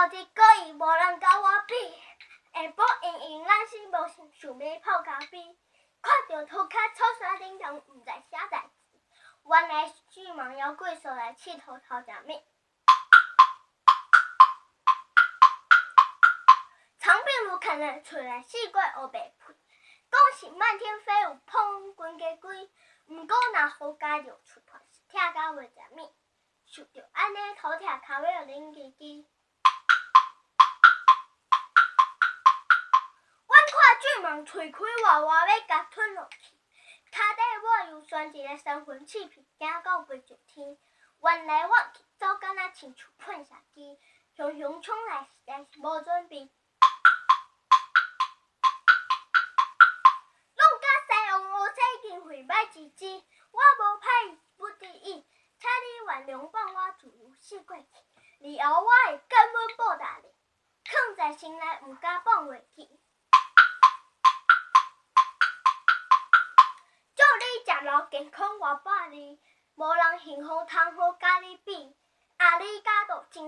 头一个伊无人甲我比，下晡闲闲咱是无想想要泡咖啡，看着涂骹草山顶上毋知啥代志，原来是巨蟒妖怪所来佚佗偷食物。长柄鹿看了出来四界黑白屁，讲是漫天飞舞碰滚鸡龟，毋过若好家就出团是疼甲袂食物，想着安尼头疼骹尾就冷叽叽。巨蟒喙开活活要甲吞落去，骹底我又选一个三魂七魄，行到飞上天。原来我去走敢若亲像喷射机，雄雄冲来实在是无准备。弄甲西王乌车已经毁败之机，我无歹不得已，请你原谅放我自由死过去。以后我会根本报答你，藏在心内毋敢放袂记。食老健康活百里，无人幸福通好甲你比。阿里嘎多，真